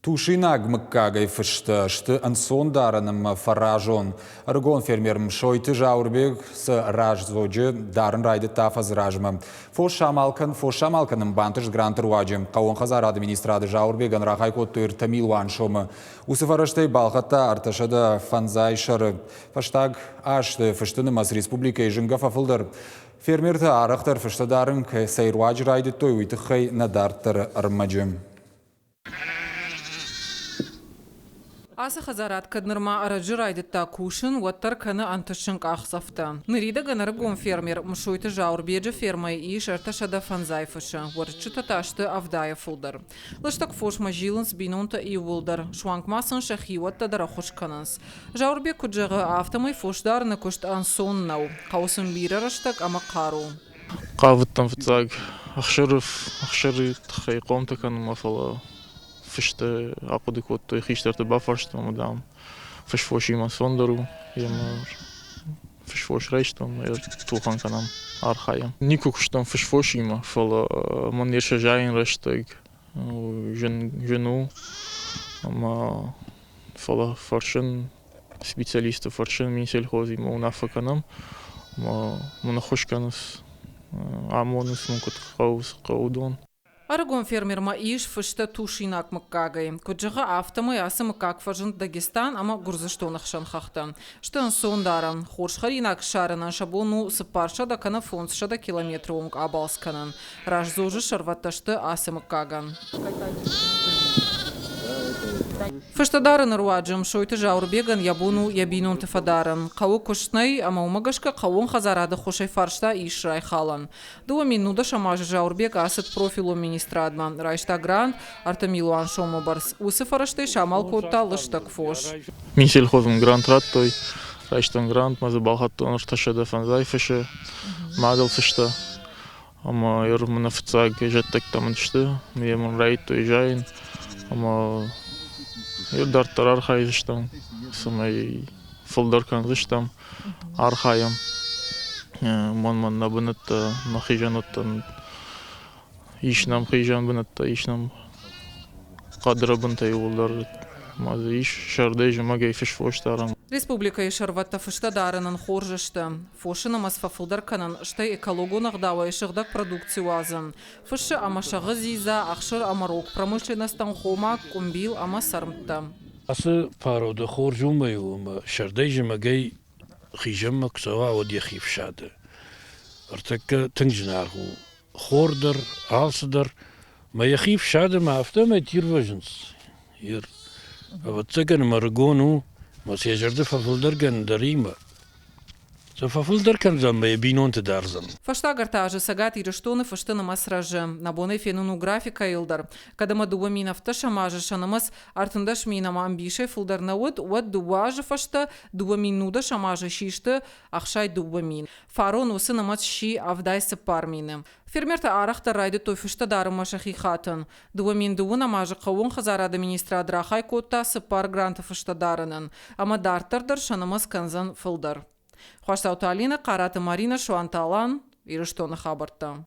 Тушинаг мыккагай фышты, шты ансондарыным фаражон. Аргон фермерм шойты жаурбег с ражзоджы дарын райды тафаз ражмы. Фошамалканым бантыш грантыр уаджым. Қауын қазар администрады жаурбеган рахай коттыр тамилуан шомы. Усыфарыштай балғатта арташады фанзай шары. Фаштаг ашты фыштынымас республика ежінгі фафылдыр. Фермерті арықтыр фыштадарын сайруаджы райды той уйтықай надарттыр армаджым. Асы хазарат каднырма арajı райдытта кушын уаттар каны антышынк ақсафты. Нырида ганарыгон фермер мшуйты жаурбеджі фермай иш арташада фанзай фышы. Варчы таташты авдая фулдар. Лыштак фошма жилынс бинунта и вулдар. Шуанкмасын шахиуатта дара хошканынс. Жаурбек куджығы автомай фошдарны кушт ансоннау. Қаусын бирарыштак ама қару. Қавыттан фытсаг. Ақшыры тхай қомта каныма фала. Фиште акуды коттой хиштарты бафарштом мадам фишфош има сондару ямар фишфош рейштом тухан канам архаям никукштом фишфош има фала ман ерша жайын рештег жену ама фала фаршын специалисты фаршын мен сельхоз има унафа канам мана хошканыс амонус мукут қаудон. Арагон фермерма иш фышта тушинак мыккагай. Куджыға автомы асы мыккак фажын Дагестан, ама гурзыштонық шанхақты. Штын сондаран, хоршхаринак шарынан шабону сыпарша да кана фонсша да километр онг абалсканан. Ражзожы шарватташты асы мыккаган. Фыштадарын руаджым шойты жаурбеган ябуну ябинун тыфадаран. Қауы күшнай, ама умагашка қауын хазарады хошай фаршта ишрай халан. Дуа минуда шамажы жаурбег асыт профилу министрадма. Райшта грант, артамилуан шому барс. Усы фараштай шамал котта лыштак фош. Мен сельхозым грант раттой. Райштан грант, мазы балхаттон арташада фанзай фышы. Мадал фышта. Ама ермына фыцаг жеттек тамыншты. Мемон райттой жайын. Ама дарттар архайзыштам, самай фолдаркан зыштам, архаям. Ман набынытта, нахижаныттан, ишнам хижан бынытта, ишнам кадрабынтай олдар. Мазы иш шардайжы магай фишфоштарам. Республика ишарватта фыштадарынан хоржышты. Фошына масфа фолдарканан штай экологонах дава ишығдак продукцию азын. Фышы амашағы зиза, ақшыр амарок, промышленностан хома, кумбил ама сармтта. Асы парода хоржумаю, шардайжы магай хижам максава одя хившады. Артакка тыңжынарғу. Хордар, алсыдар, мая хившады мафта ма тирважынс. А вот цыган маргону, мас ежарды фафылдарган дарима. За фафылдаркан замбая бинонты дарзан. Фаштагартажы сагат ирыштоны фыштыны масражы. Набоны фенуну графика илдар. Кадама дуба минафта шамажы шанымыз артындаш минама амбишай фылдарна уат дубажы фашта дуба минуда шамажы шишты ақшай дуба мин. Фарон усы намаз ши авдайсы пар мины. Фермерта арахта райды той фыштадарыма шахихатын. Дуба мин дуы намажы қауын хазар администрады рахай котта сыпар гранты фыштадарынын. Ама дартардар шанымыз канзан фылдар. Хуаштауталина, Караты Марина, Шуанталан, Ирыштоны хабарта.